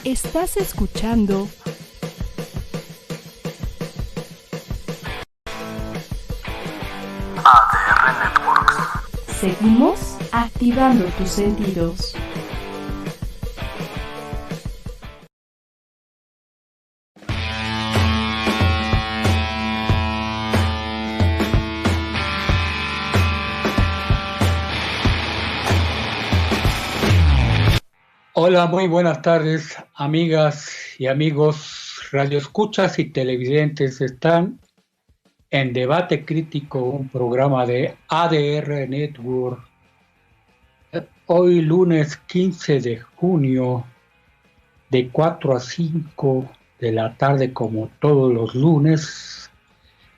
Estás escuchando ADR Networks. Seguimos activando tus sentidos. Hola, muy buenas tardes, amigas y amigos, radioescuchas y televidentes. Están en Debate Crítico, un programa de ADR Network. Hoy lunes 15 de junio, de 4 a 5 de la tarde, como todos los lunes,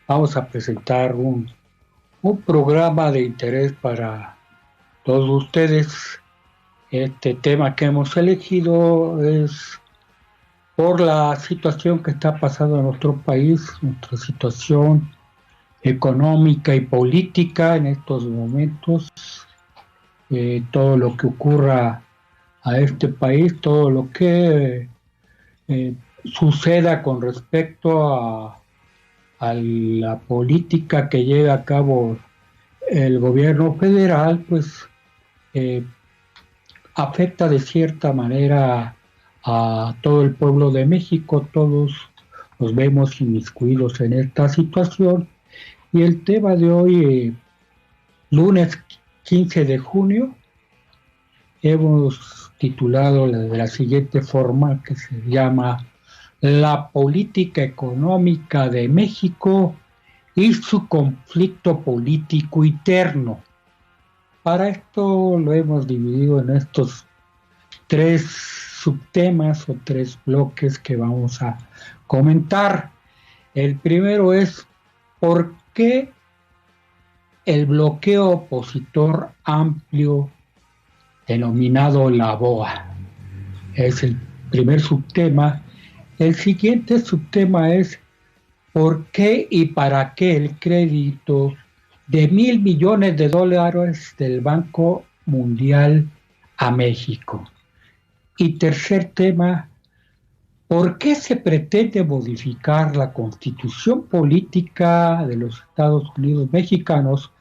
vamos a presentar un programa de interés para todos ustedes. Este tema que hemos elegido es por la situación que está pasando en nuestro país, nuestra situación económica y política en estos momentos, todo lo que ocurra a este país, todo lo que suceda con respecto a la política que lleva a cabo el gobierno federal, pues afecta de cierta manera a todo el pueblo de México. Todos nos vemos inmiscuidos en esta situación, y el tema de hoy, lunes 15 de junio, hemos titulado de la siguiente forma, que se llama La política económica de México y su conflicto político interno. Para esto lo hemos dividido en estos tres subtemas o tres bloques que vamos a comentar. El primero es ¿por qué el bloqueo opositor amplio denominado la BOA? Es el primer subtema. El siguiente subtema es ¿por qué y para qué el crédito de $1,000 millones del Banco Mundial a México? Y tercer tema, ¿por qué se pretende modificar la Constitución política de los Estados Unidos mexicanos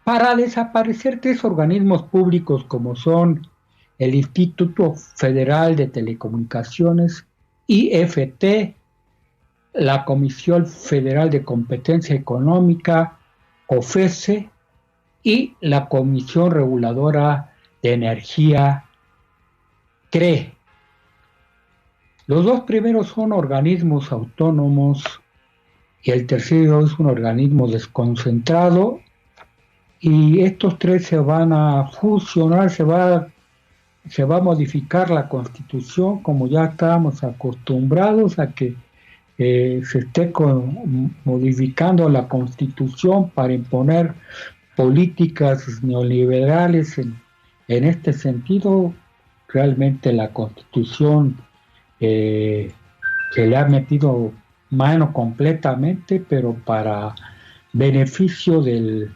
para desaparecer tres organismos públicos como son el Instituto Federal de Telecomunicaciones, IFT, la Comisión Federal de Competencia Económica, COFECE, y la Comisión Reguladora de Energía, CRE? Los dos primeros son organismos autónomos y el tercero es un organismo desconcentrado, y estos tres se van a fusionar, se va a modificar la Constitución, como ya estábamos acostumbrados a que se esté modificando la Constitución para imponer políticas neoliberales. En este sentido, realmente la Constitución se le ha metido mano completamente, pero para beneficio de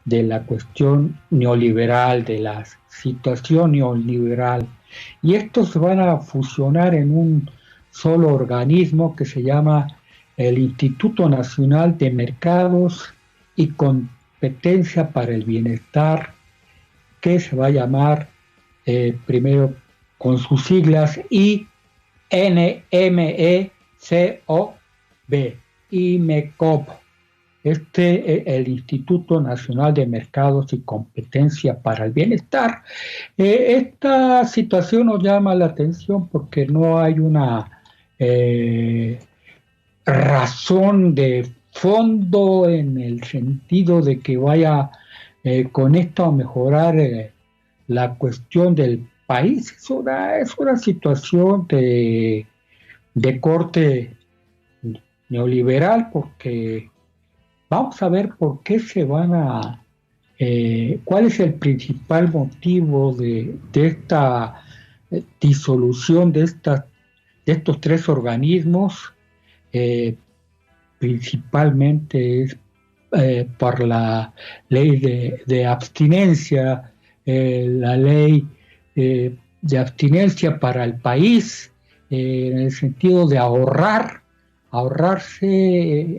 la cuestión neoliberal, de la situación neoliberal. Y estos se van a fusionar en un solo organismo que se llama el Instituto Nacional de Mercados y Competencia para el Bienestar, que se va a llamar primero con sus siglas INMECOB, IMECOB. El Instituto Nacional de Mercados y Competencia para el Bienestar. Esta situación nos llama la atención porque no hay una razón de fondo en el sentido de que vaya con esto a mejorar la cuestión del país. Es una situación de corte neoliberal, porque vamos a ver por qué se van a... ¿cuál es el principal motivo de esta disolución de estos tres organismos? Principalmente es por la ley de abstinencia, la ley de abstinencia para el país, en el sentido de ahorrarse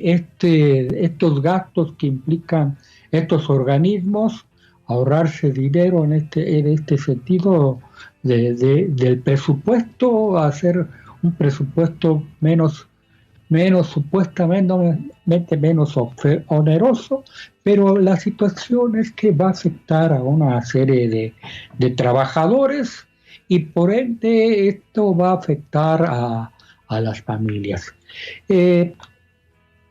estos gastos que implican estos organismos, ahorrarse dinero en este sentido del presupuesto, hacer un presupuesto supuestamente menos oneroso, pero la situación es que va a afectar a una serie de trabajadores y por ende esto va a afectar a las familias.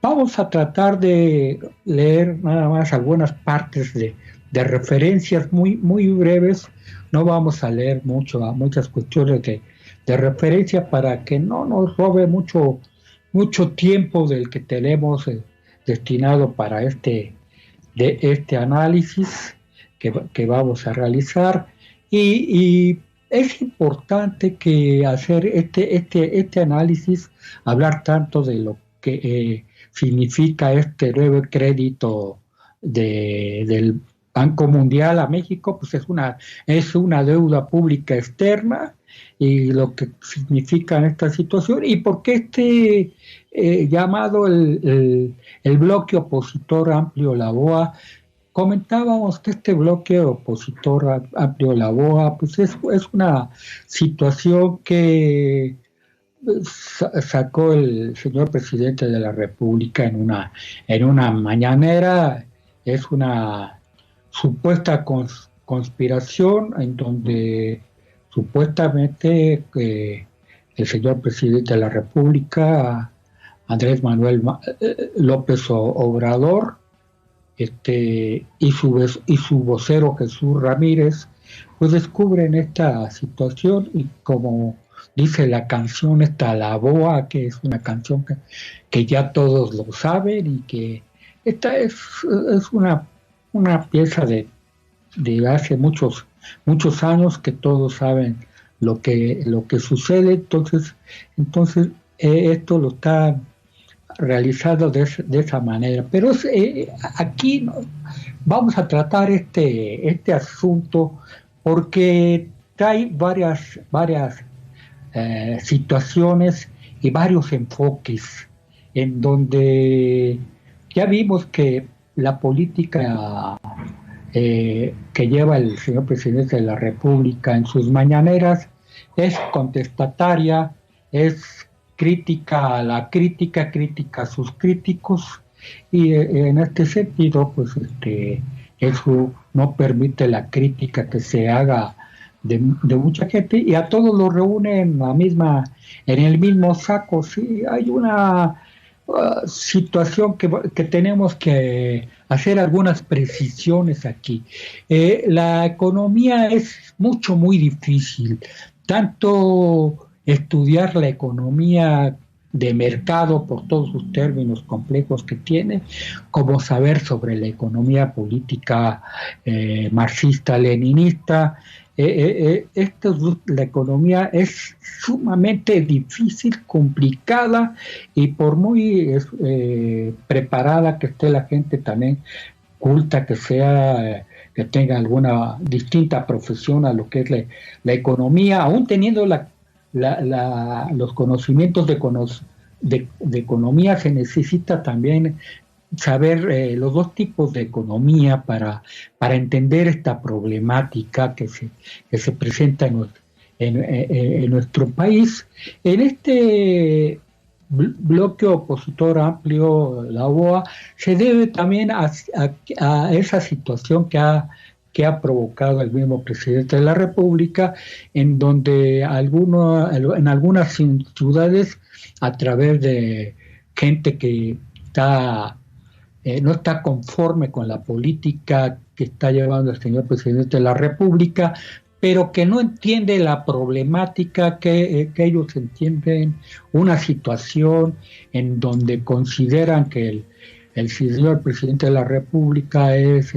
Vamos a tratar de leer nada más algunas partes de referencias muy breves. No vamos a leer muchas cuestiones de referencia para que no nos robe mucho tiempo del que tenemos destinado para este análisis que vamos a realizar. Y es importante que hacer este análisis, hablar tanto de lo que significa este nuevo crédito del Banco Mundial a México, pues es una deuda pública externa, y lo que significa en esta situación, y por qué llamado el bloque opositor amplio, la BOA. Comentábamos que este bloque opositor amplio, la BOA, pues es una situación que sacó el señor presidente de la República en una mañanera. Es una supuesta conspiración en donde supuestamente el señor presidente de la República, Andrés Manuel López Obrador, y su vocero Jesús Ramírez, pues descubren esta situación, y como dice la canción esta, La Boa, que es una canción que ya todos lo saben, y que esta es una pieza de hace muchos años, que todos saben lo que sucede. Entonces esto lo está realizado de esa manera. Pero aquí vamos a tratar este asunto porque trae varias situaciones y varios enfoques, en donde ya vimos que la política que lleva el señor presidente de la República en sus mañaneras es contestataria, es crítica a la crítica a sus críticos, y en este sentido, pues eso no permite la crítica que se haga de mucha gente, y a todos los reúne en el mismo saco. Sí, hay una situación que tenemos que hacer algunas precisiones aquí. La economía es muy difícil, tanto estudiar la economía de mercado por todos sus términos complejos que tiene, como saber sobre la economía política marxista-leninista. La economía es sumamente difícil, complicada, y por muy preparada que esté la gente, también culta que sea, que tenga alguna distinta profesión a lo que es la economía, aún teniendo los conocimientos de economía, se necesita también saber los dos tipos de economía para entender esta problemática que se presenta en nuestro país. En este bloque opositor amplio, la BOA, se debe también a esa situación que ha provocado el mismo presidente de la República, en donde en algunas ciudades, a través de gente que no está conforme con la política que está llevando el señor presidente de la República, pero que no entiende la problemática, que ellos entienden una situación en donde consideran que el señor presidente de la República es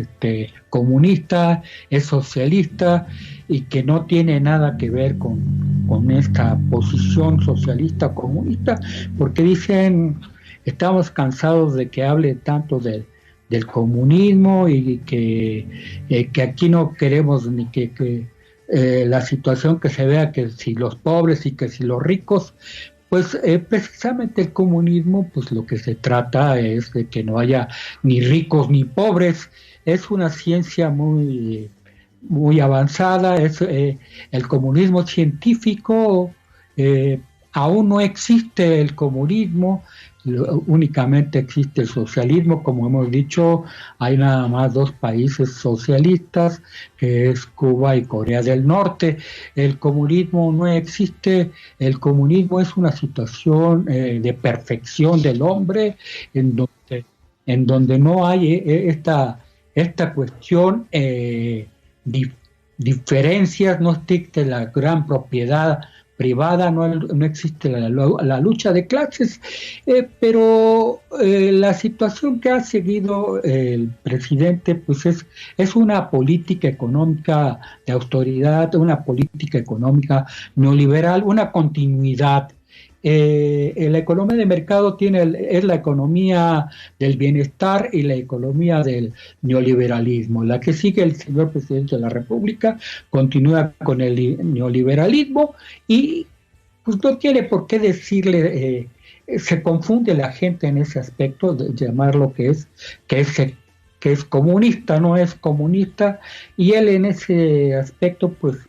comunista, es socialista, y que no tiene nada que ver con esta posición socialista o comunista, porque dicen: estamos cansados de que hable tanto del comunismo, y que aquí no queremos ni que la situación que se vea que si los pobres y que si los ricos, pues precisamente el comunismo, pues lo que se trata es de que no haya ni ricos ni pobres. Es una ciencia muy avanzada, el comunismo científico, aún no existe el comunismo, únicamente existe el socialismo. Como hemos dicho, hay nada más 2 países socialistas, que es Cuba y Corea del Norte. El comunismo no existe. El comunismo es una situación de perfección del hombre, en donde no hay esta cuestión, diferencias, no existe la gran propiedad privada, no existe la lucha de clases, pero la situación que ha seguido el presidente, pues es una política económica de austeridad, una política económica neoliberal, una continuidad. La economía de mercado es la economía del bienestar y la economía del neoliberalismo. La que sigue el señor presidente de la República continúa con el neoliberalismo y pues no tiene por qué decirle, se confunde la gente en ese aspecto de llamar lo que es comunista, no es comunista, y él en ese aspecto pues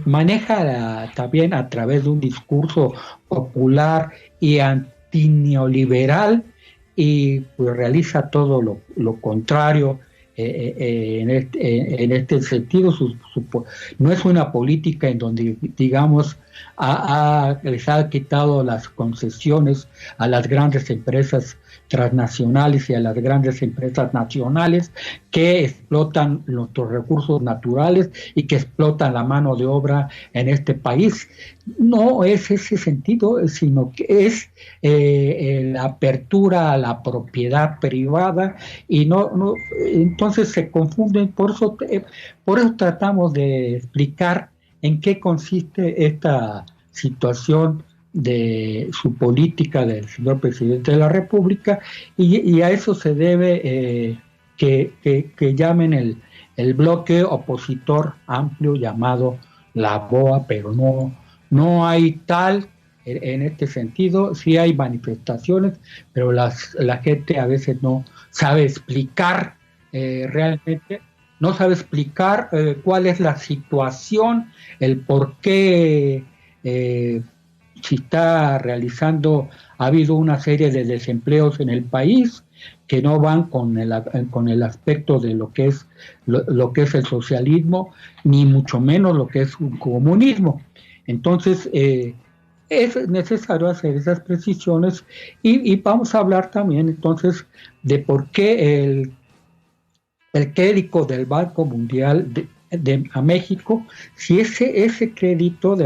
maneja también a través de un discurso popular y antineoliberal, y pues realiza todo lo contrario en este sentido. No es una política en donde, digamos, les ha quitado las concesiones a las grandes empresas transnacionales y a las grandes empresas nacionales que explotan nuestros recursos naturales y que explotan la mano de obra en este país. No es ese sentido, sino que es la apertura a la propiedad privada, y entonces se confunden. Por eso tratamos de explicar en qué consiste esta situación de su política del señor presidente de la República, y a eso se debe que llamen el bloque opositor amplio llamado la BOA, pero no hay tal en este sentido. Sí hay manifestaciones, pero la gente a veces no sabe explicar realmente, no sabe explicar cuál es la situación, el por qué se está realizando. Ha habido una serie de desempleos en el país que no van con el aspecto de lo que es el socialismo, ni mucho menos lo que es un comunismo. Entonces es necesario hacer esas precisiones, y vamos a hablar también entonces de por qué el crédito del Banco Mundial a México, si ese crédito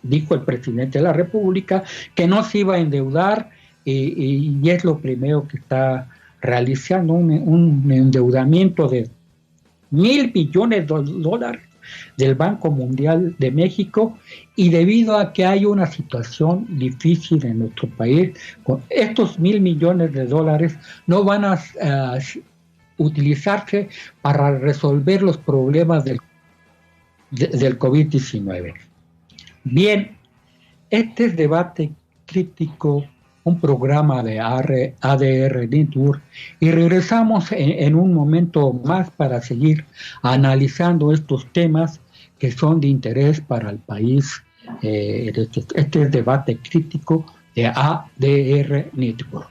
dijo el presidente de la República que no se iba a endeudar, y es lo primero que está realizando, un endeudamiento de $1,000 millones del Banco Mundial de México, y debido a que hay una situación difícil en nuestro país, con estos $1,000 millones no van a utilizarse para resolver los problemas del COVID-19. Bien, este es Debate Crítico, un programa de ADR Network, y regresamos en un momento más para seguir analizando estos temas que son de interés para el país. Este es Debate Crítico de ADR Network.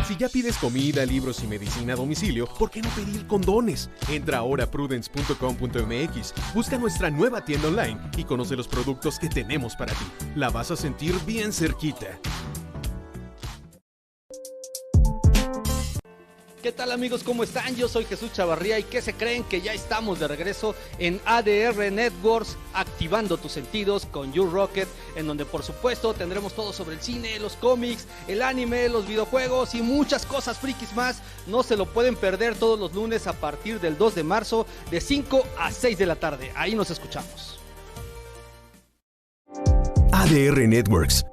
Si ya pides comida, libros y medicina a domicilio, ¿por qué no pedir condones? Entra ahora a prudence.com.mx, busca nuestra nueva tienda online y conoce los productos que tenemos para ti. La vas a sentir bien cerquita. ¿Qué tal, amigos? ¿Cómo están? Yo soy Jesús Chavarría, y ¿qué se creen? Que ya estamos de regreso en ADR Networks, activando tus sentidos con You Rocket, en donde por supuesto tendremos todo sobre el cine, los cómics, el anime, los videojuegos y muchas cosas frikis más. No se lo pueden perder todos los lunes a partir del 2 de marzo de 5 a 6 de la tarde. Ahí nos escuchamos. ADR Networks.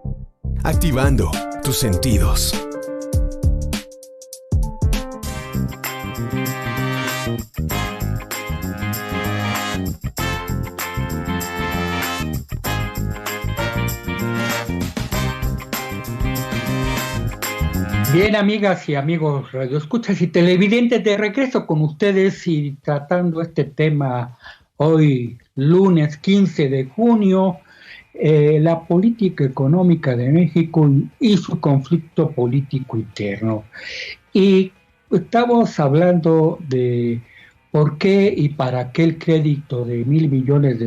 Activando tus sentidos. Bien, amigas y amigos radioescuchas y televidentes, de regreso con ustedes y tratando este tema hoy, lunes 15 de junio, la política económica de México y su conflicto político interno. Y estamos hablando de por qué y para qué el crédito de $1,000 millones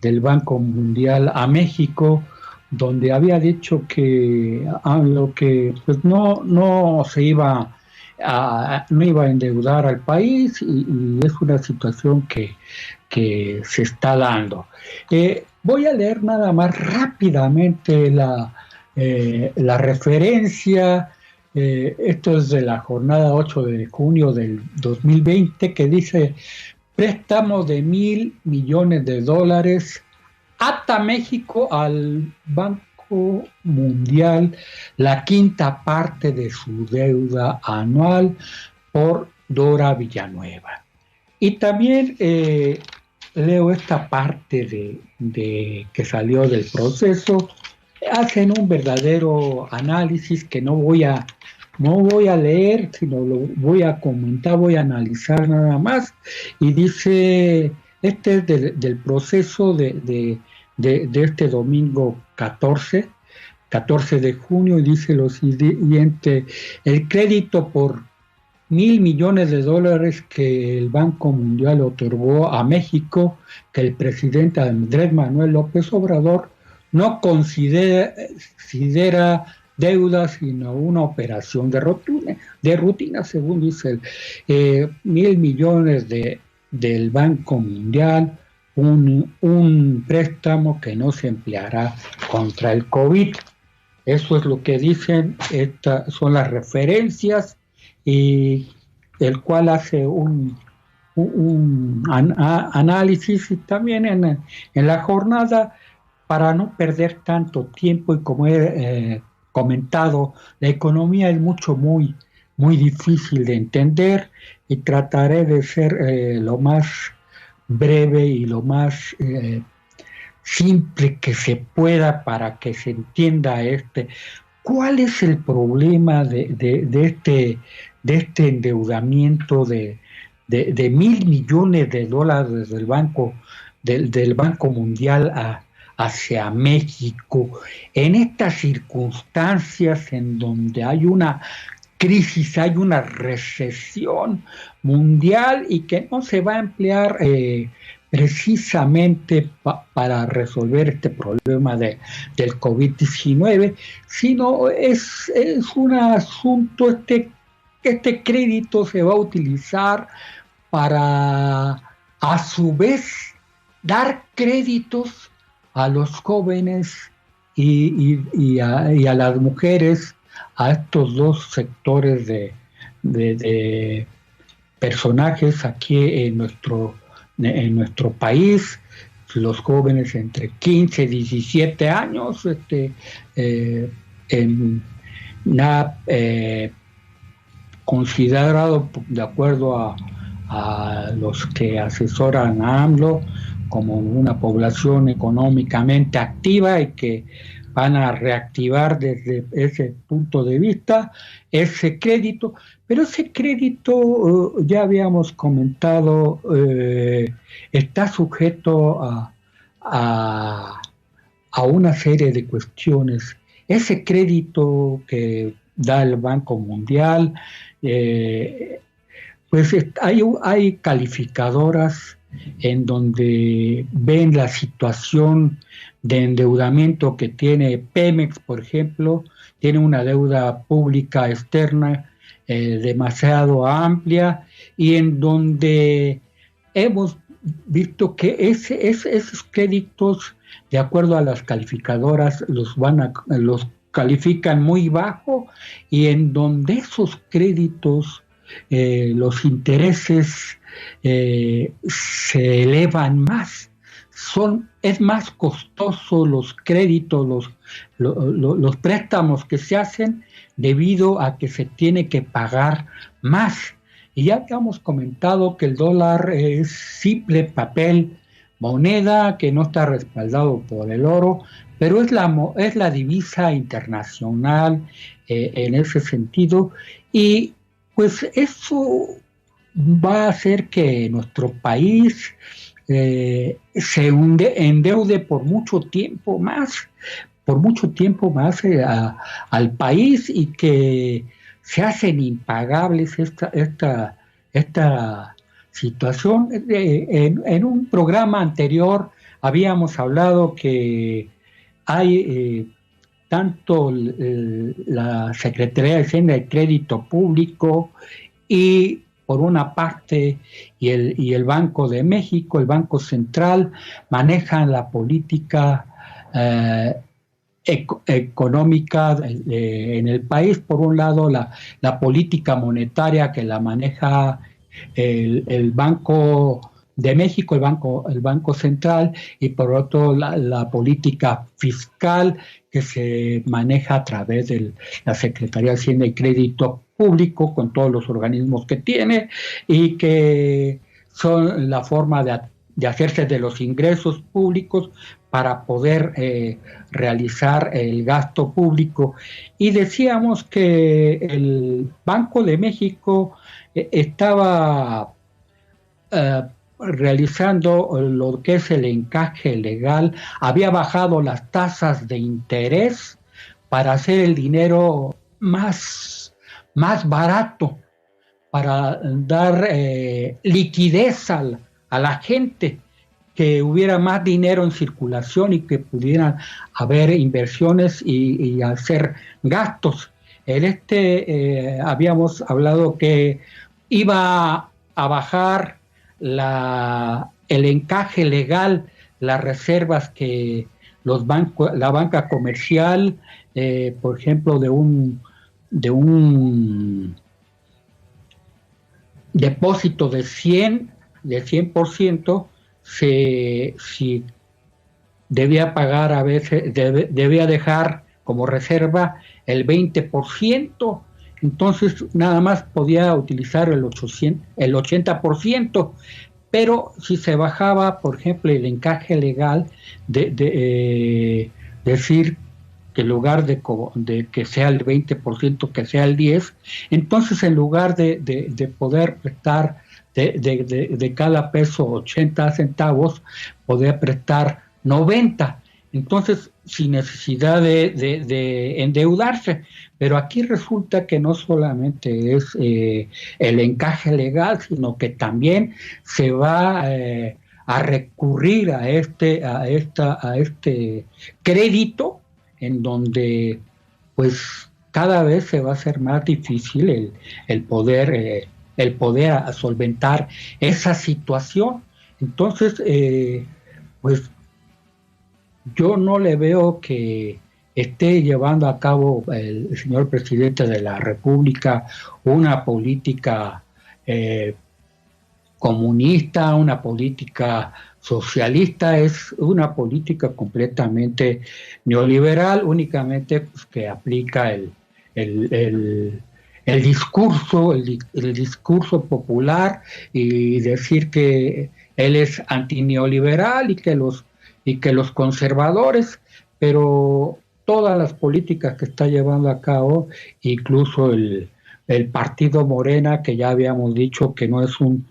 del Banco Mundial a México, donde había dicho que pues no se iba no iba a endeudar al país, y es una situación que se está dando. Voy a leer nada más rápidamente la referencia. Esto es de la jornada 8 de junio del 2020, que dice: préstamo de $1,000 millones ata México al Banco Mundial la quinta parte de su deuda anual, por Dora Villanueva. Y también leo esta parte de que salió del proceso. Hacen un verdadero análisis que no voy a leer, sino lo voy a comentar, voy a analizar nada más. Y dice, este es del proceso de este domingo 14 de junio, y dice lo siguiente: el crédito por $1,000 millones que el Banco Mundial otorgó a México, que el presidente Andrés Manuel López Obrador no considera deuda, sino una operación de rutina, según dice $1,000 millones del Banco Mundial, un préstamo que no se empleará contra el COVID. Eso es lo que dicen, estas son las referencias, y el cual hace un análisis. Y también en la jornada, para no perder tanto tiempo, y como he comentado, la economía es muy difícil de entender, y trataré de ser lo más breve y lo más simple que se pueda para que se entienda cuál es el problema de este endeudamiento de $1,000 millones del Banco Mundial hacia México, en estas circunstancias en donde hay una crisis, hay una recesión mundial, y que no se va a emplear precisamente para resolver este problema del COVID-19, sino es un asunto, este crédito se va a utilizar para, a su vez, dar créditos a los jóvenes y a las mujeres, a estos dos sectores de personajes aquí en nuestro país, los jóvenes entre 15 y 17 años, considerado, de acuerdo a los que asesoran a AMLO, como una población económicamente activa, y que van a reactivar desde ese punto de vista ese crédito. Pero ese crédito, ya habíamos comentado, está sujeto a una serie de cuestiones. Ese crédito que da el Banco Mundial, pues hay calificadoras en donde ven la situación de endeudamiento que tiene Pemex, por ejemplo. Tiene una deuda pública externa demasiado amplia, y en donde hemos visto que esos créditos, de acuerdo a las calificadoras, los califican muy bajo, y en donde esos créditos, los intereses se elevan más, es más costoso los créditos, los préstamos que se hacen debido a que se tiene que pagar más. Y ya te hemos comentado que el dólar es simple papel, moneda que no está respaldado por el oro, pero es la divisa internacional en ese sentido, y pues eso va a hacer que nuestro país se endeude por mucho tiempo más al país, y que se hacen impagables esta situación. En un programa anterior habíamos hablado que hay tanto la Secretaría de Hacienda y Crédito Público, y por una parte, y el Banco de México, el Banco Central, manejan la política económica en el país. Por un lado, la política monetaria, que la maneja el Banco de México, el Banco Central, y por otro la política fiscal, que se maneja a través de la Secretaría de Hacienda y Crédito Público, con todos los organismos que tiene, y que son la forma de hacerse de los ingresos públicos para poder realizar el gasto público. Y decíamos que el Banco de México estaba realizando lo que es el encaje legal, había bajado las tasas de interés para hacer el dinero más barato, para dar liquidez a la gente, que hubiera más dinero en circulación y que pudieran haber inversiones y hacer gastos. Habíamos hablado que iba a bajar el encaje legal, las reservas que la banca comercial, por ejemplo, de un depósito de 100%, si debía pagar a veces, debía dejar como reserva el 20%, entonces nada más podía utilizar el 80%, pero si se bajaba, por ejemplo, el encaje legal, decir que en lugar de que sea el 20%, que sea el 10%, entonces en lugar de poder prestar de cada peso 80 centavos, podía prestar 90, entonces sin necesidad de endeudarse. Pero aquí resulta que no solamente es el encaje legal, sino que también se va a recurrir a este crédito, en donde pues cada vez se va a hacer más difícil el poder solventar esa situación. Entonces, pues yo no le veo que esté llevando a cabo el señor presidente de la República una política comunista, una política socialista. Es una política completamente neoliberal, únicamente pues, que aplica el discurso popular, y decir que él es antineoliberal y que los conservadores, pero todas las políticas que está llevando a cabo, incluso el partido Morena, que ya habíamos dicho que no es un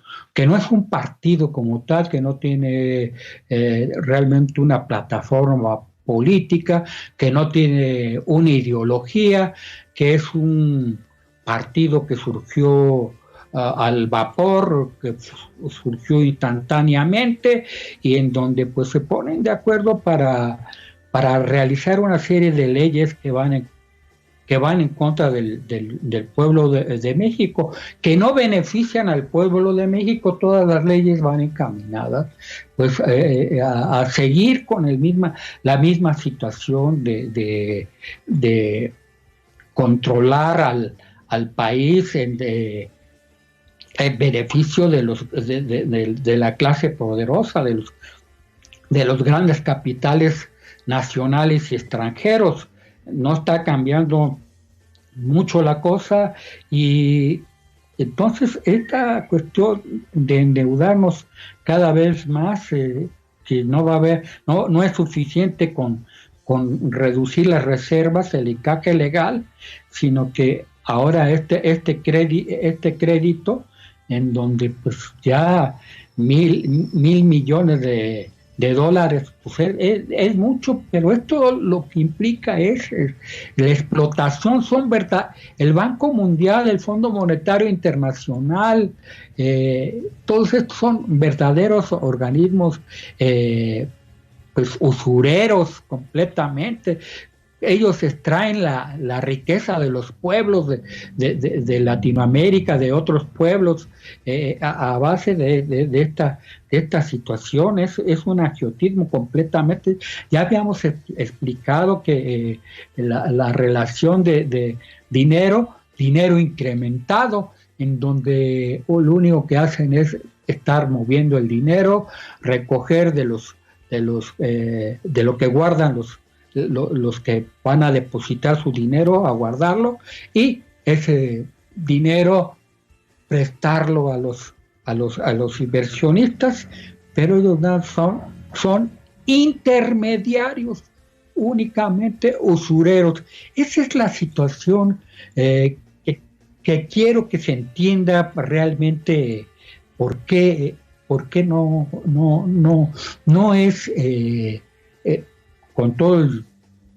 partido como tal, que no tiene realmente una plataforma política, que no tiene una ideología, que es un partido que surgió al vapor, que surgió instantáneamente, y en donde pues se ponen de acuerdo para realizar una serie de leyes que van en contra del pueblo de México, que no benefician al pueblo de México. Todas las leyes van encaminadas pues a seguir con la misma situación de controlar al país en beneficio de la clase poderosa, de de los grandes capitales nacionales y extranjeros. No está cambiando mucho la cosa, y entonces esta cuestión de endeudarnos cada vez más, que no va a haber, no es suficiente con reducir las reservas, el encaje legal, sino que ahora este crédito en donde pues ya $1,000 millones de dólares, pues es mucho, pero esto lo que implica es la explotación. El Banco Mundial, el Fondo Monetario Internacional, todos estos son verdaderos organismos pues usureros completamente. Ellos extraen la riqueza de los pueblos de Latinoamérica, de otros pueblos, a base de esta situación. Es un agiotismo completamente. Ya habíamos explicado que la relación de dinero incrementado, en donde lo único que hacen es estar moviendo el dinero, recoger de lo que guardan los que van a depositar su dinero, a guardarlo, y ese dinero prestarlo a los inversionistas, pero ellos son intermediarios, únicamente usureros. Esa es la situación que quiero que se entienda realmente por qué no es, con todo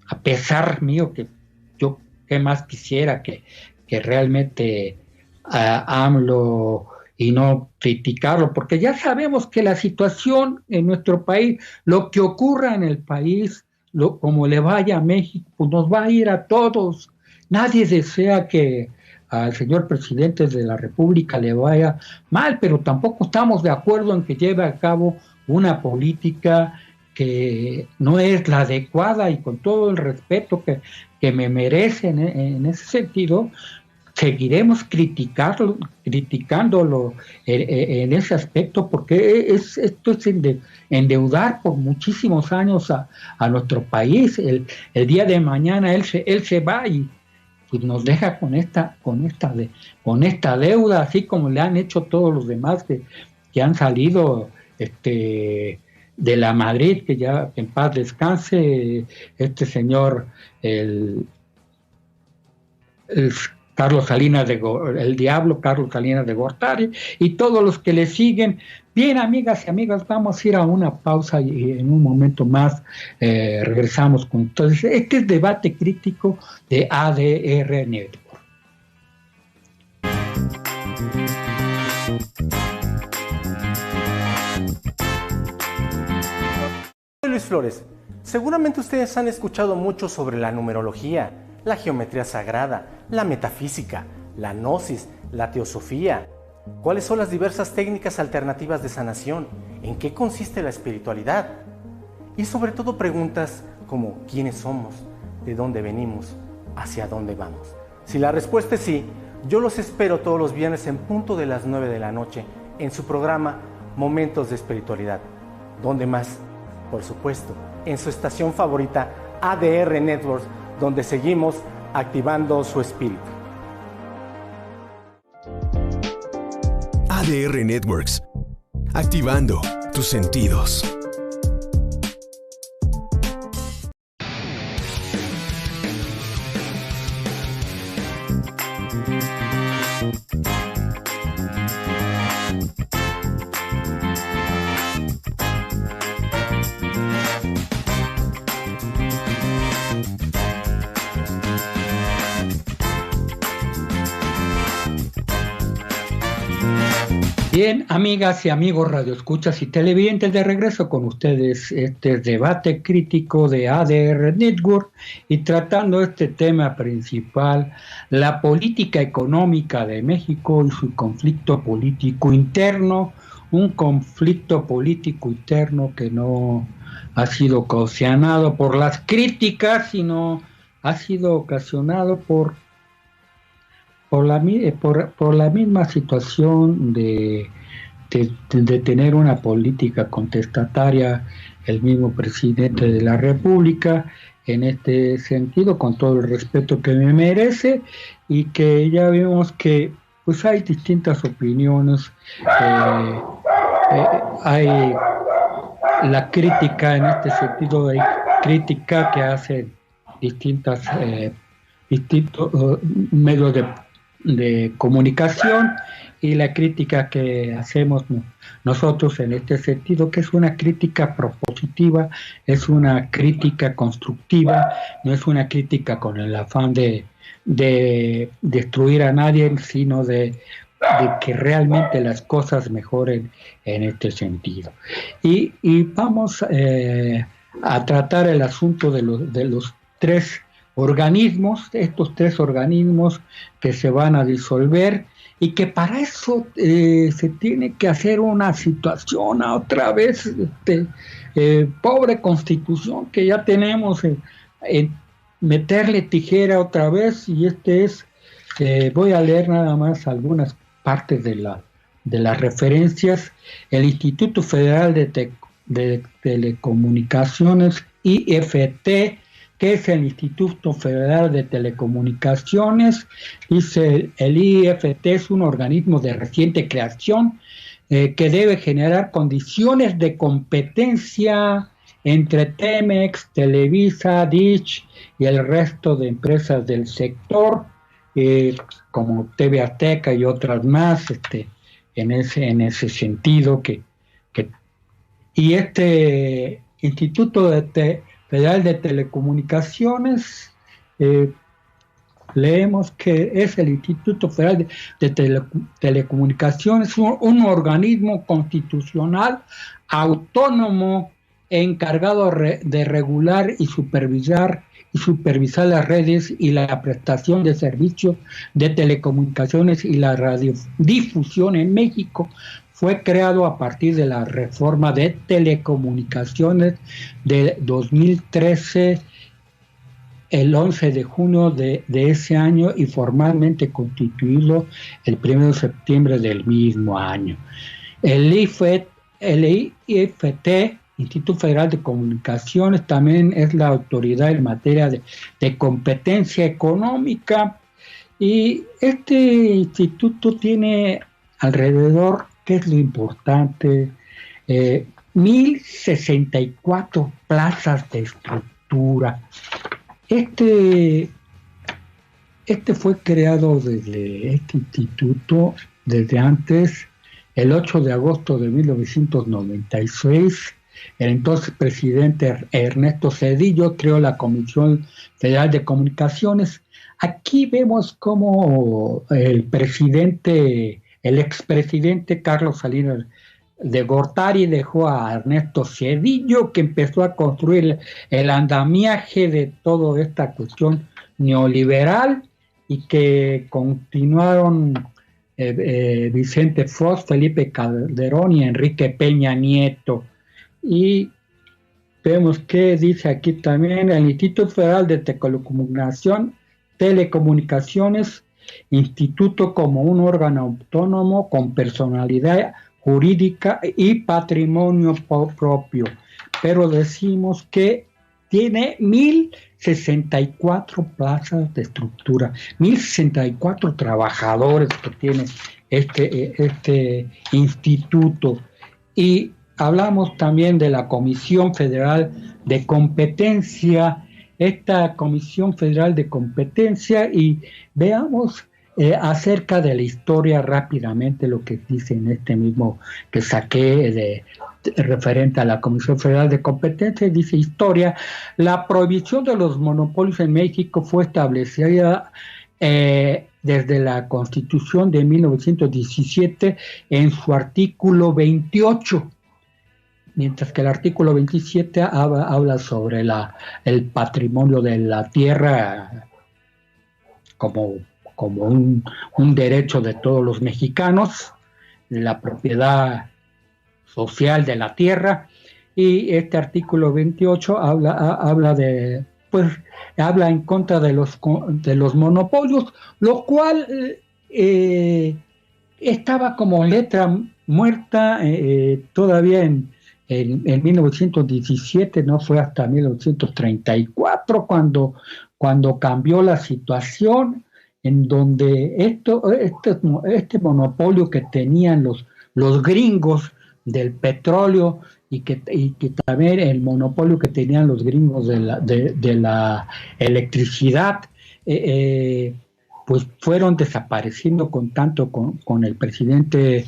a pesar mío, que yo qué más quisiera que realmente AMLO, y no criticarlo, porque ya sabemos que la situación en nuestro país, lo que ocurra en el país, como le vaya a México, pues nos va a ir a todos. Nadie desea que al señor presidente de la República le vaya mal, pero tampoco estamos de acuerdo en que lleve a cabo una política que no es la adecuada, y con todo el respeto que me merecen en ese sentido, seguiremos criticándolo en ese aspecto, porque esto es endeudar por muchísimos años a nuestro país. El día de mañana él se va y pues nos deja con esta deuda, así como le han hecho todos los demás que han salido de la Madrid, que ya en paz descanse este señor, el Carlos Salinas el diablo Carlos Salinas de Gortari, y todos los que le siguen. Bien, amigas y amigos, vamos a ir a una pausa y en un momento más regresamos con ustedes. Este es Debate Crítico de ADR Network. Soy Luis Flores. Seguramente ustedes han escuchado mucho sobre la numerología, la geometría sagrada, la metafísica, la gnosis, la teosofía. ¿Cuáles son las diversas técnicas alternativas de sanación? ¿En qué consiste la espiritualidad? Y sobre todo preguntas como ¿quiénes somos? ¿De dónde venimos? ¿Hacia dónde vamos? Si la respuesta es sí, yo los espero todos los viernes en punto de las 9 de la noche en su programa Momentos de Espiritualidad. ¿Dónde más? Por supuesto, en su estación favorita ADR Networks, donde seguimos activando su espíritu. ADR Networks, activando tus sentidos. Bien, amigas y amigos radioescuchas y televidentes, de regreso con ustedes este Debate Crítico de ADR Network, y tratando este tema principal, la política económica de México y su conflicto político interno, un conflicto político interno que no ha sido ocasionado por las críticas, sino ha sido ocasionado por la misma situación de tener una política contestataria el mismo presidente de la República en este sentido, con todo el respeto que me merece, y que ya vemos que pues hay distintas opiniones, hay la crítica en este sentido, hay crítica que hacen distintos medios de comunicación, y la crítica que hacemos nosotros en este sentido, que es una crítica propositiva, es una crítica constructiva, no es una crítica con el afán de destruir a nadie, sino de que realmente las cosas mejoren en este sentido. Y vamos a tratar el asunto de los tres organismos, estos tres organismos que se van a disolver, y que para eso se tiene que hacer una situación otra vez, pobre Constitución que ya tenemos, meterle tijera otra vez, y voy a leer nada más algunas partes de las referencias. El Instituto Federal de Telecomunicaciones, IFT, que es el Instituto Federal de Telecomunicaciones, dice el IFT es un organismo de reciente creación que debe generar condiciones de competencia entre Telmex, Televisa, Dish y el resto de empresas del sector, como TV Azteca y otras más, en ese sentido y este Instituto Federal de Telecomunicaciones, leemos que es el Instituto Federal de Telecomunicaciones, un organismo constitucional autónomo encargado de regular y supervisar las redes y la prestación de servicios de telecomunicaciones y la radiodifusión en México. Fue creado a partir de la reforma de telecomunicaciones de 2013, el 11 de junio de ese año, y formalmente constituido el 1 de septiembre del mismo año. El IFT, Instituto Federal de Comunicaciones, también es la autoridad en materia de competencia económica, y este instituto tiene alrededor, ¿qué es lo importante? 1,064 plazas de estructura. Este fue creado desde este instituto desde antes, el 8 de agosto de 1996. El entonces presidente Ernesto Zedillo creó la Comisión Federal de Comunicaciones. Aquí vemos cómo el expresidente Carlos Salinas de Gortari dejó a Ernesto Zedillo, que empezó a construir el andamiaje de toda esta cuestión neoliberal, y que continuaron Vicente Fox, Felipe Calderón y Enrique Peña Nieto. Y vemos que dice aquí también el Instituto Federal de Telecomunicaciones, instituto como un órgano autónomo con personalidad jurídica y patrimonio propio, pero decimos que tiene 1,064 plazas de estructura, 1,064 trabajadores que tiene este instituto. Y hablamos también de la Comisión Federal de Competencia, esta Comisión Federal de Competencia, y veamos acerca de la historia rápidamente lo que dice en este mismo que saqué referente a la Comisión Federal de Competencia. Dice: historia, la prohibición de los monopolios en México fue establecida desde la Constitución de 1917 en su artículo 28, mientras que el artículo 27 habla sobre el patrimonio de la tierra como un derecho de todos los mexicanos, la propiedad social de la tierra. Y este artículo 28 habla en contra de los monopolios, lo cual estaba como letra muerta todavía en 1917, no fue hasta 1934 cuando cambió la situación, en donde este monopolio que tenían los gringos del petróleo y que también el monopolio que tenían los gringos de la electricidad, pues fueron desapareciendo tanto con el presidente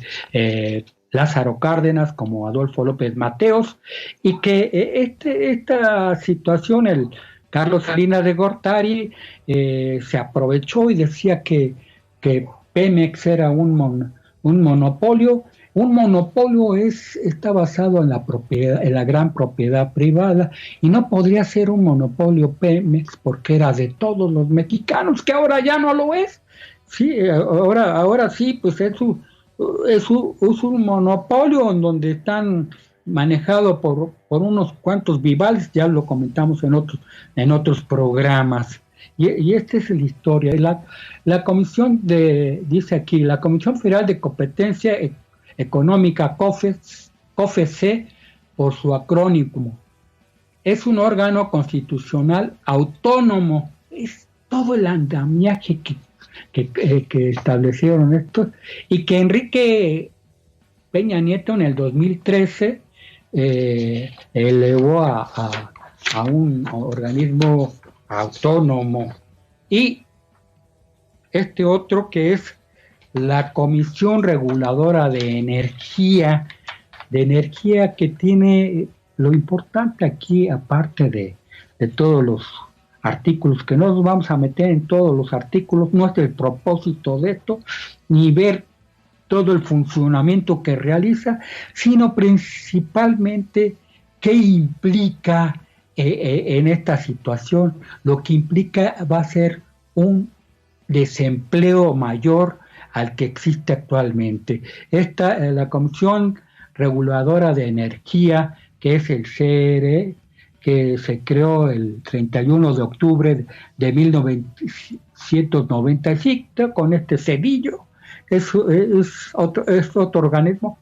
Lázaro Cárdenas como Adolfo López Mateos, y que esta situación, el Carlos Salinas de Gortari se aprovechó y decía que Pemex era un monopolio. Un monopolio está basado en la propiedad, en la gran propiedad privada, y no podría ser un monopolio Pemex porque era de todos los mexicanos, que ahora ya no lo es. Sí, ahora sí, pues es un monopolio en donde están manejados por unos cuantos vivales, ya lo comentamos en otros programas. Y esta es la historia. La comisión dice aquí, la Comisión Federal de Competencia Económica, COFECE, por su acrónimo, es un órgano constitucional autónomo. Es todo el andamiaje que establecieron estos, y que Enrique Peña Nieto en el 2013 elevó a un organismo autónomo. Y este otro, que es la Comisión Reguladora de Energía, que tiene lo importante aquí, aparte de todos los artículos, que no nos vamos a meter en todos los artículos, no es el propósito de esto, ni ver todo el funcionamiento que realiza, sino principalmente qué implica en esta situación. Lo que implica va a ser un desempleo mayor al que existe actualmente. La Comisión Reguladora de Energía, que es el CRE, que se creó el 31 de octubre de 1995 con este Cedillo, es otro organismo,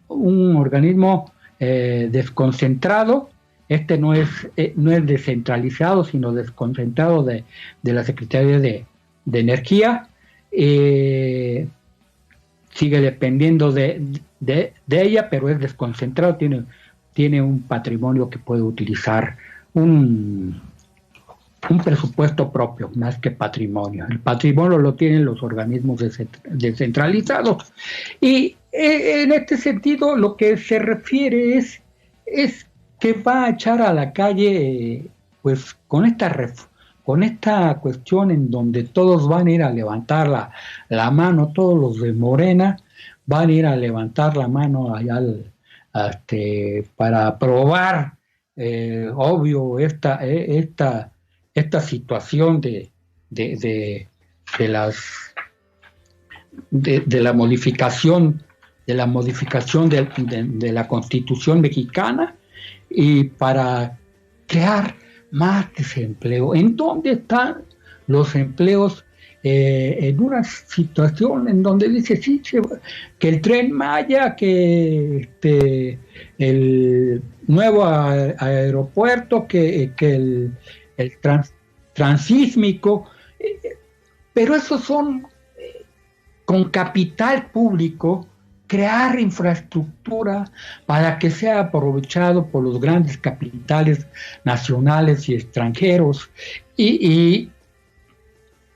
un organismo desconcentrado. Este no es descentralizado, sino desconcentrado de la Secretaría de Energía. Sigue dependiendo de ella, pero es desconcentrado, tiene un patrimonio que puede utilizar, un presupuesto propio, más que patrimonio. El patrimonio lo tienen los organismos descentralizados. Y en este sentido, lo que se refiere es que va a echar a la calle, pues con esta cuestión en donde todos van a ir a levantar la mano, todos los de Morena van a ir a levantar la mano allá para aprobar, obvio, esta situación de la modificación de la Constitución mexicana, y para crear más desempleo. ¿En dónde están los empleos? En una situación en donde dice sí, que el Tren Maya, que el nuevo aeropuerto, que el transísmico, pero esos son con capital público, crear infraestructura para que sea aprovechado por los grandes capitales nacionales y extranjeros, y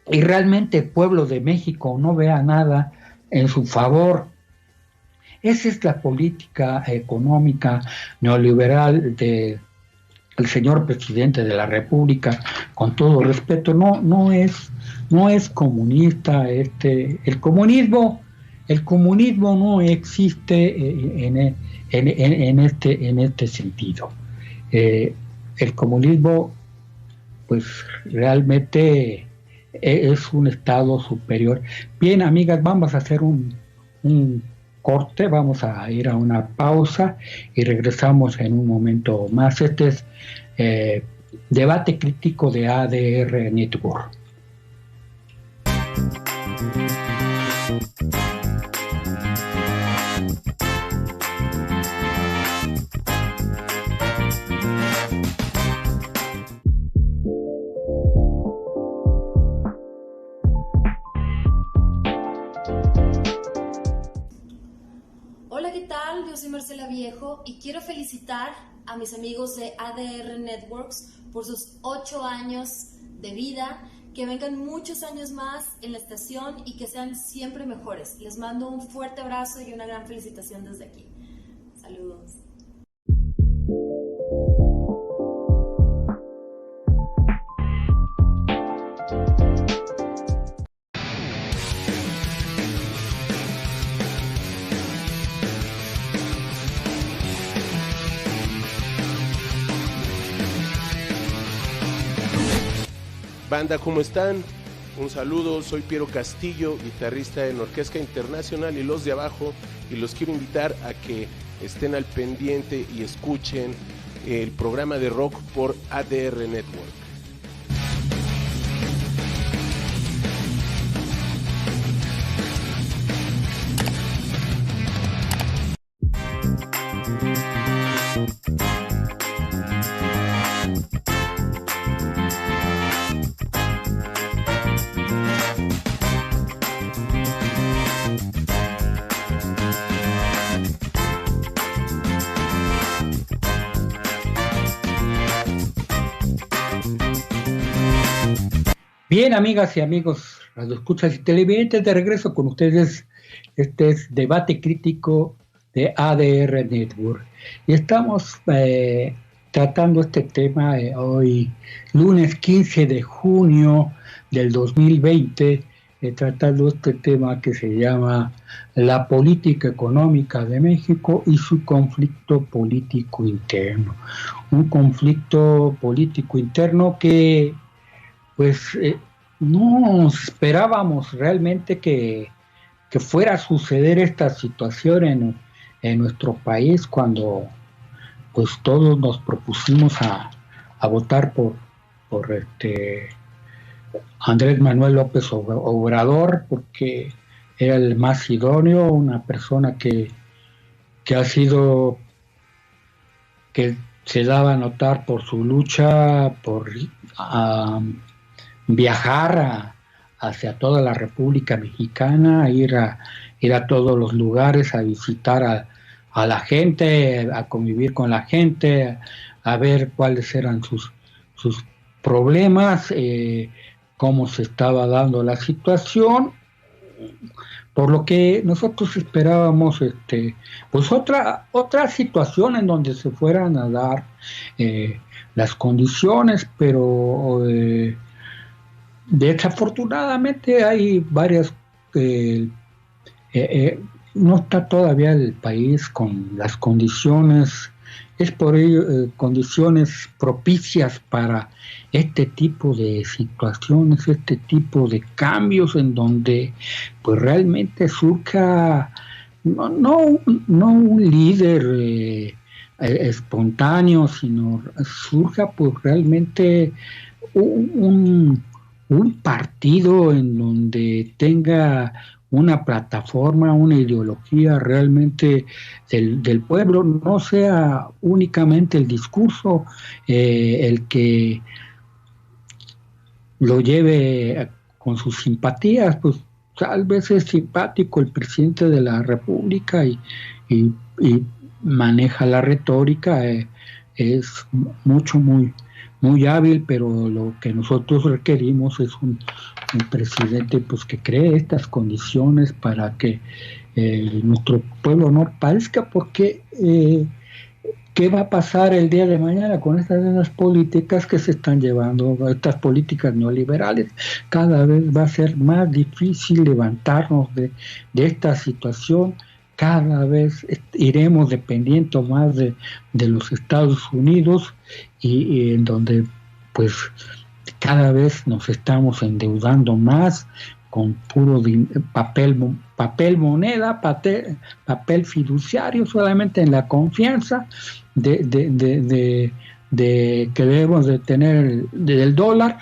realmente el pueblo de México no vea nada en su favor. Esa es la política económica neoliberal del señor presidente de la República. Con todo respeto, no es comunista. El comunismo no existe en este sentido. El comunismo, pues realmente es un estado superior. Bien, amigas, vamos a hacer un corte, vamos a ir a una pausa y regresamos en un momento más. Este es Debate Crítico de ADR Network. Marcela Viejo y quiero felicitar a mis amigos de ADR Networks por sus 8 años de vida, que vengan muchos años más en la estación y que sean siempre mejores. Les mando un fuerte abrazo y una gran felicitación desde aquí. Saludos. Banda, ¿cómo están? Un saludo, soy Piero Castillo, guitarrista en Orquesta Internacional y Los de Abajo, y los quiero invitar a que estén al pendiente y escuchen el programa de rock por ADR Network. Bien, amigas y amigos, radioescuchas y televidentes, de regreso con ustedes. Este es Debate Crítico de ADR Network. Y estamos tratando este tema hoy, lunes 15 de junio del 2020, tratando este tema que se llama la política económica de México y su conflicto político interno. Un conflicto político interno que pues no esperábamos realmente que fuera a suceder esta situación en nuestro país cuando pues todos nos propusimos a votar por Andrés Manuel López Obrador, porque era el más idóneo, una persona que se daba a notar por su lucha, por viajar hacia toda la República Mexicana, ir a todos los lugares, a visitar a la gente, a convivir con la gente, a ver cuáles eran sus problemas, cómo se estaba dando la situación, por lo que nosotros esperábamos pues otra situación en donde se fueran a dar las condiciones, pero desafortunadamente hay varias, no está todavía el país con las condiciones, es por ello condiciones propicias para este tipo de situaciones, este tipo de cambios en donde pues realmente surja no un líder espontáneo, sino surja pues realmente un partido en donde tenga una plataforma, una ideología realmente del pueblo, no sea únicamente el discurso el que lo lleve con sus simpatías. Pues tal vez es simpático el presidente de la República y maneja la retórica, es muy hábil, pero lo que nosotros requerimos es un presidente pues que cree estas condiciones para que nuestro pueblo no padezca, porque ¿qué va a pasar el día de mañana con estas políticas que se están llevando, estas políticas neoliberales? Cada vez va a ser más difícil levantarnos de esta situación. Cada vez iremos dependiendo más de los Estados Unidos y en donde pues cada vez nos estamos endeudando más con puro papel moneda, papel fiduciario, solamente en la confianza de que debemos de tener del dólar,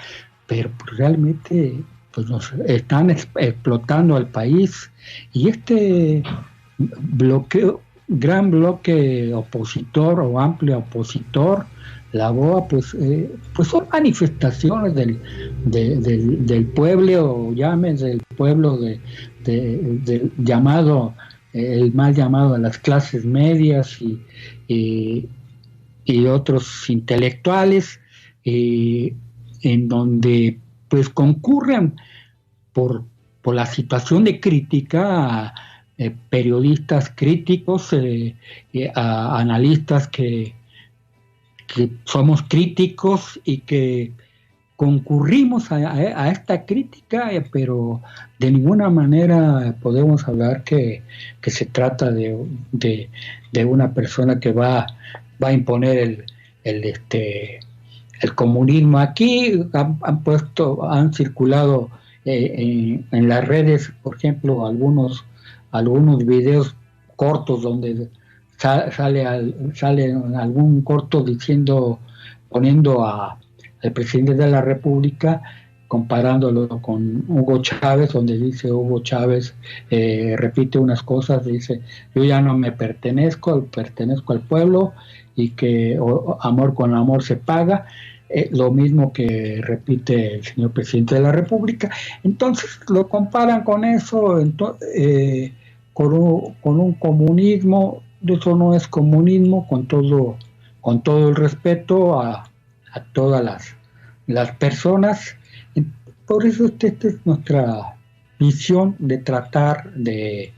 pero pues realmente pues nos están explotando al país, y este gran bloque opositor o amplio opositor, la BOA, pues son manifestaciones del pueblo, o llames del pueblo del llamado el mal llamado a las clases medias y otros intelectuales, en donde pues concurren por la situación de crítica a periodistas críticos, a analistas que somos críticos y que concurrimos a esta crítica, pero de ninguna manera podemos hablar que se trata de una persona que va a imponer el comunismo. Aquí han circulado en las redes, por ejemplo, algunos videos cortos donde sale algún corto poniendo al presidente de la República, comparándolo con Hugo Chávez, donde dice Hugo Chávez, repite unas cosas, dice: yo ya no me pertenezco al pueblo, y que amor con amor se paga, lo mismo que repite el señor presidente de la República. Entonces lo comparan con eso, con un comunismo. Eso no es comunismo, con todo el respeto a todas las personas. Por eso esta es nuestra visión, de tratar de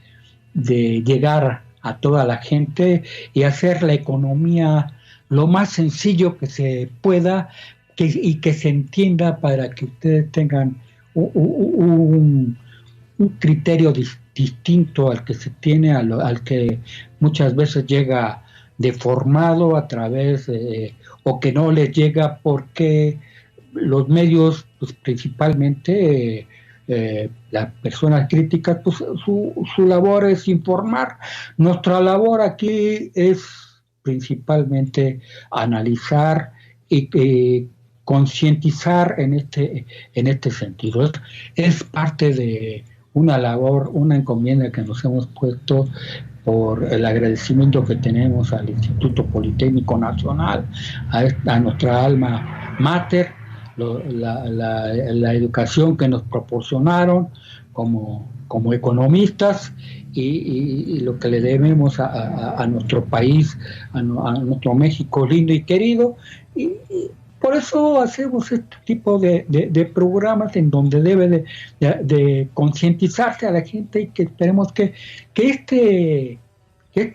llegar a toda la gente y hacer la economía lo más sencillo que se pueda, y que se entienda, para que ustedes tengan un criterio distinto al que se tiene, al que muchas veces llega deformado a través o que no les llega, porque los medios, pues principalmente las personas críticas, pues su labor es informar. Nuestra labor aquí es principalmente analizar y concientizar en este sentido. Es parte de una labor, una encomienda que nos hemos puesto por el agradecimiento que tenemos al Instituto Politécnico Nacional, a nuestra alma mater, la educación que nos proporcionaron como economistas, y lo que le debemos a nuestro país, a nuestro México lindo y querido. Y por eso hacemos este tipo de programas en donde debe de concientizarse a la gente, y que esperemos que este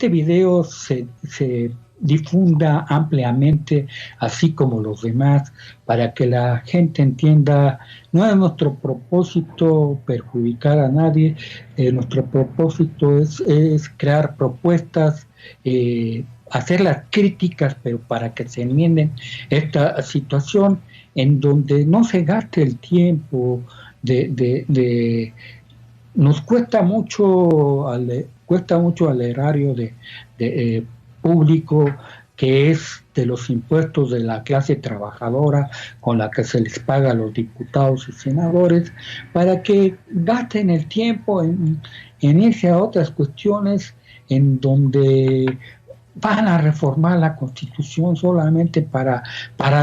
video se difunda ampliamente, así como los demás, para que la gente entienda. No es nuestro propósito perjudicar a nadie, nuestro propósito es crear propuestas, hacer las críticas, pero para que se enmienden esta situación, en donde no se gaste el tiempo nos cuesta mucho al erario de público, que es de los impuestos de la clase trabajadora, con la que se les paga a los diputados y senadores, para que gasten el tiempo en irse a otras cuestiones, en donde van a reformar la Constitución solamente para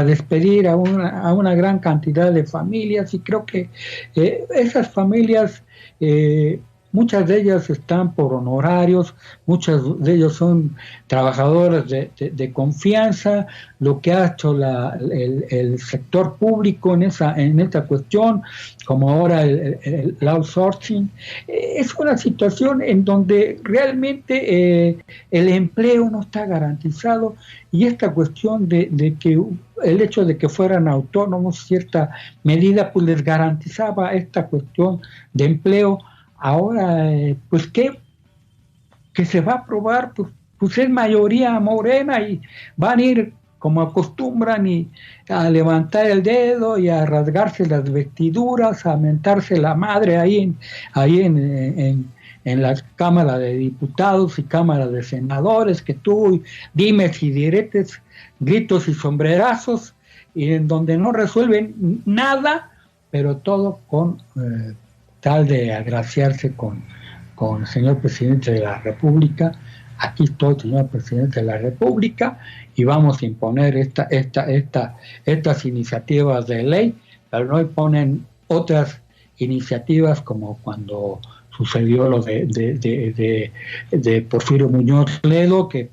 despedir a una gran cantidad de familias. Y creo que esas familias, muchas de ellas están por honorarios, muchos de ellos son trabajadores de confianza. Lo que ha hecho el sector público en esta cuestión, como ahora el outsourcing, es una situación en donde realmente el empleo no está garantizado, y esta cuestión de que el hecho de que fueran autónomos, cierta medida, pues les garantizaba esta cuestión de empleo. Ahora, pues que se va a aprobar, pues es mayoría morena, y van a ir como acostumbran, y a levantar el dedo y a rasgarse las vestiduras, a mentarse la madre ahí en la Cámara de Diputados y Cámara de Senadores, que tú dimes y diretes, gritos y sombrerazos, y en donde no resuelven nada, pero todo con tal de agraciarse con el señor presidente de la República. Aquí estoy, señor presidente de la República, y vamos a imponer estas iniciativas de ley, pero no imponen otras iniciativas, como cuando sucedió lo de Porfirio Muñoz Ledo, que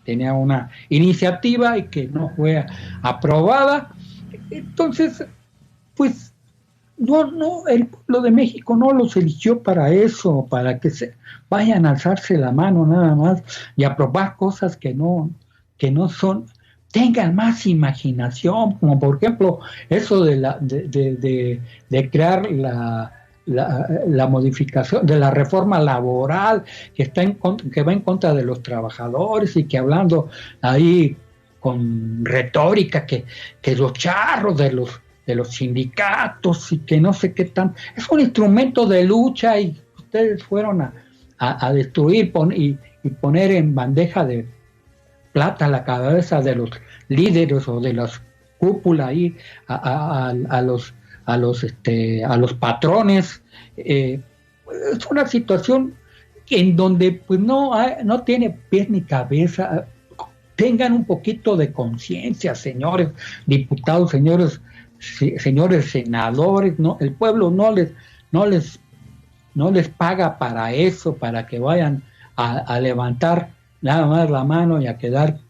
tenía una iniciativa y que no fue aprobada. Entonces, pues no, el pueblo de México no los eligió para eso, para que se vayan a alzarse la mano nada más y aprobar cosas que no son. Tengan más imaginación, como por ejemplo eso de crear la modificación de la reforma laboral que va en contra de los trabajadores, y que hablando ahí con retórica que los charros de los sindicatos y que no sé qué tan, es un instrumento de lucha, y ustedes fueron a destruir y poner en bandeja de plata la cabeza de los líderes o de las cúpulas ahí a los patrones. Es una situación en donde pues no tiene pies ni cabeza. Tengan un poquito de conciencia, señores diputados, señores senadores. No, el pueblo no les paga para eso, para que vayan a levantar nada más la mano y a quedar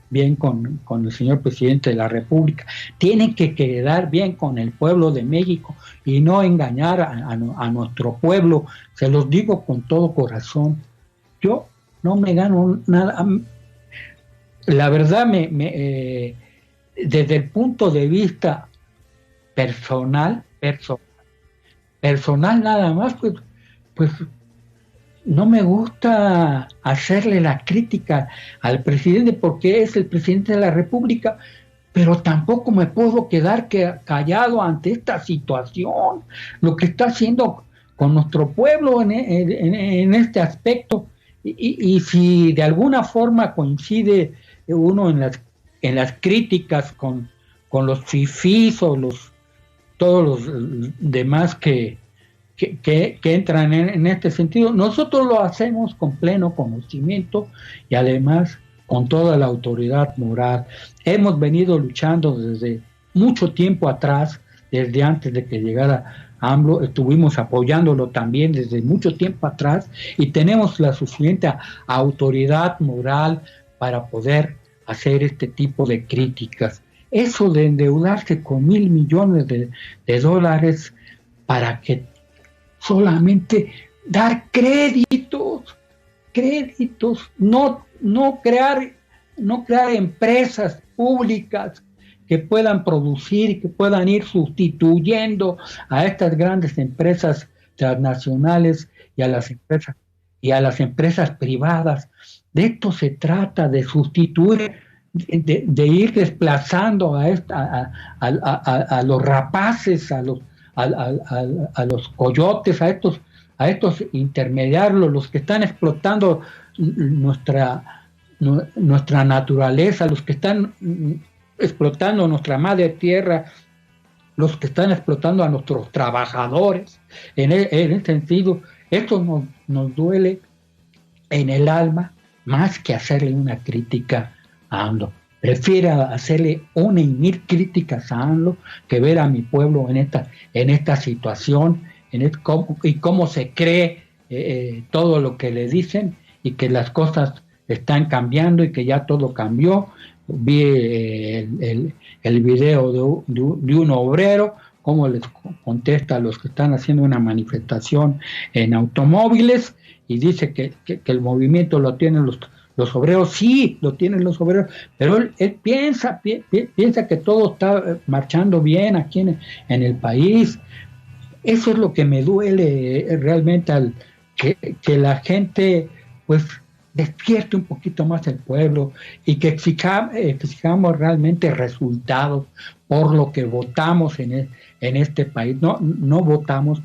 bien con el señor presidente de la República. Tienen que quedar bien con el pueblo de México y no engañar a nuestro pueblo. Se los digo con todo corazón. Yo no me gano nada. La verdad, desde el punto de vista personal nada más, pues no me gusta hacerle la crítica al presidente porque es el presidente de la República, pero tampoco me puedo quedar callado ante esta situación, lo que está haciendo con nuestro pueblo en este aspecto, y si de alguna forma coincide uno en las críticas con los fifís o todos los demás que entran en este sentido, nosotros lo hacemos con pleno conocimiento y además con toda la autoridad moral. Hemos venido luchando desde mucho tiempo atrás, desde antes de que llegara AMLO, estuvimos apoyándolo también desde mucho tiempo atrás, y tenemos la suficiente autoridad moral para poder hacer este tipo de críticas. Eso de endeudarse con $1,000 millones de dólares para que solamente dar créditos, no crear empresas públicas que puedan producir, que puedan ir sustituyendo a estas grandes empresas transnacionales y a las empresas privadas. De esto se trata, de sustituir, de ir desplazando a los rapaces, a los coyotes, a estos intermediarios, los que están explotando nuestra naturaleza, los que están explotando nuestra madre tierra, los que están explotando a nuestros trabajadores. En ese sentido, esto nos duele en el alma más que hacerle una crítica a AMLO. Prefiero hacerle 1 y 1000 críticas a AMLO que ver a mi pueblo en esta situación, y cómo se cree todo lo que le dicen, y que las cosas están cambiando y que ya todo cambió. Vi el video de un obrero, cómo les contesta a los que están haciendo una manifestación en automóviles, y dice que el movimiento lo tienen los obreros. Sí, lo tienen los obreros, pero él piensa que todo está marchando bien aquí en el país. Eso es lo que me duele realmente, que la gente pues despierte un poquito más el pueblo, y que exijamos realmente resultados por lo que votamos en este país. No votamos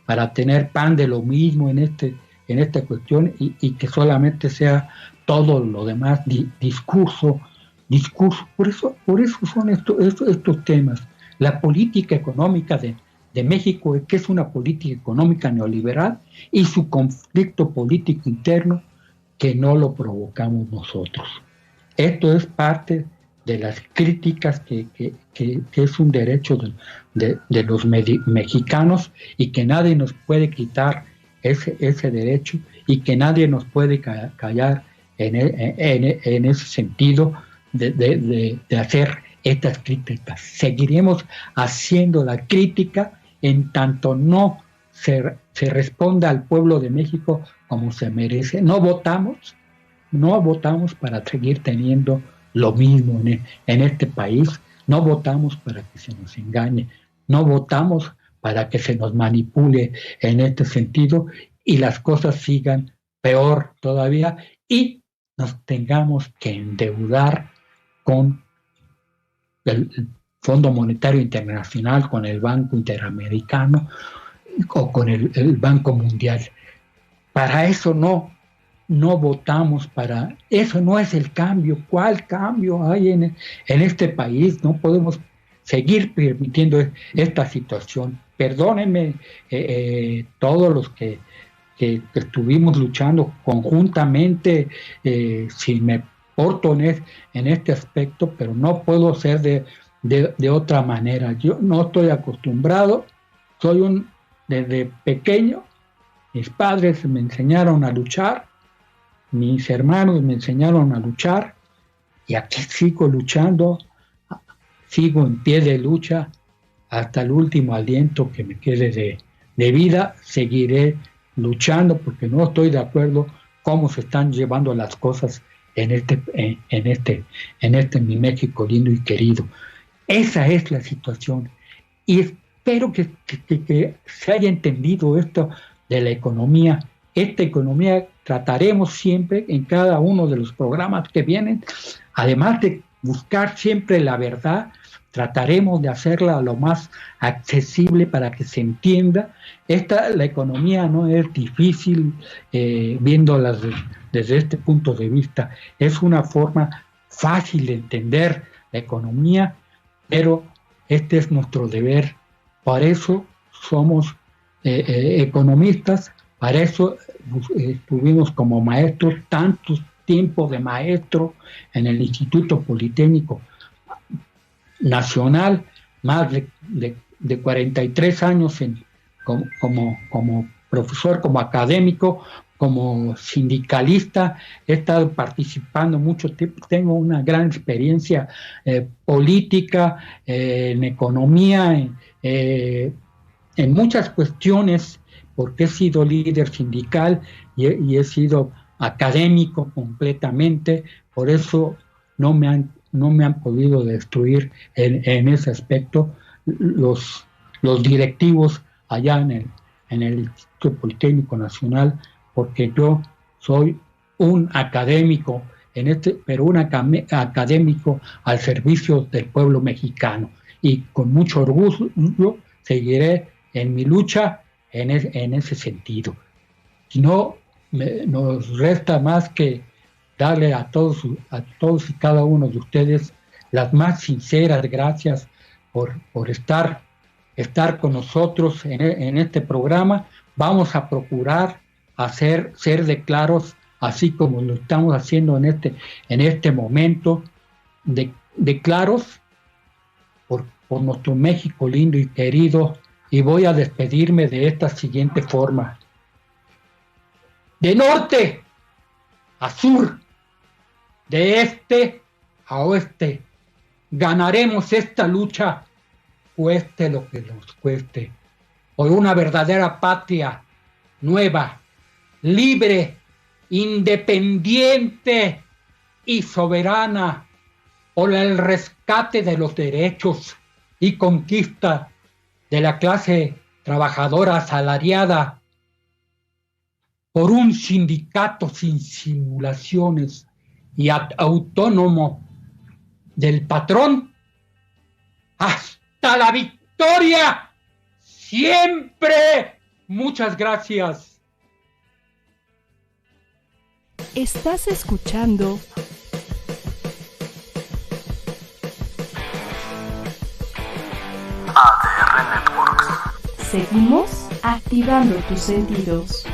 para tener pan de lo mismo en esta cuestión, y que solamente sea todo lo demás discurso. Por eso son estos temas. La política económica de México, que es una política económica neoliberal, y su conflicto político interno, que no lo provocamos nosotros. Esto es parte de las críticas que es un derecho de los mexicanos, y que nadie nos puede quitar ese derecho y que nadie nos puede callar en ese sentido de hacer estas críticas. Seguiremos haciendo la crítica en tanto no se responda al pueblo de México como se merece. No votamos para seguir teniendo lo mismo en este país, no votamos para que se nos engañe, no votamos para que se nos manipule en este sentido y las cosas sigan peor todavía y nos tengamos que endeudar con el Fondo Monetario Internacional, con el Banco Interamericano o con el Banco Mundial. Para eso no votamos, para eso no es el cambio. ¿Cuál cambio hay en este país? No podemos seguir permitiendo esta situación. Perdónenme todos los que estuvimos luchando conjuntamente, si me porto en este aspecto, pero no puedo ser de otra manera. Yo no estoy acostumbrado, desde pequeño, mis padres me enseñaron a luchar, mis hermanos me enseñaron a luchar, y aquí sigo luchando, sigo en pie de lucha hasta el último aliento que me quede de vida. Seguiré luchando porque no estoy de acuerdo cómo se están llevando las cosas en mi México lindo y querido. Esa es la situación y espero que se haya entendido esto de la economía. Esta economía trataremos siempre en cada uno de los programas que vienen, además de buscar siempre la verdad, trataremos de hacerla lo más accesible para que se entienda. La economía no es difícil viéndola desde este punto de vista. Es una forma fácil de entender la economía, pero este es nuestro deber. Por eso somos economistas, para eso estuvimos como maestros, tantos tiempos de maestro en el Instituto Politécnico Nacional, más de 43 años como profesor, como académico, como sindicalista. He estado participando mucho tiempo, tengo una gran experiencia política, en economía, en muchas cuestiones, porque he sido líder sindical y he sido académico completamente. Por eso no me han podido destruir en ese aspecto los directivos allá en el Instituto Politécnico Nacional, porque yo soy un académico pero un académico al servicio del pueblo mexicano, y con mucho orgullo seguiré en mi lucha en ese sentido. No nos resta más que darle a todos y cada uno de ustedes las más sinceras gracias por estar con nosotros en este programa. Vamos a procurar ser de claros, así como lo estamos haciendo en este momento, de claros por nuestro México lindo y querido. Y voy a despedirme de esta siguiente forma: de norte a sur, de este a oeste, ganaremos esta lucha, cueste lo que nos cueste, por una verdadera patria nueva, libre, independiente y soberana, por el rescate de los derechos y conquista de la clase trabajadora asalariada, por un sindicato sin simulaciones y autónomo del patrón, hasta la victoria siempre. Muchas gracias. Estás escuchando ADR Networks. Seguimos activando tus sentidos.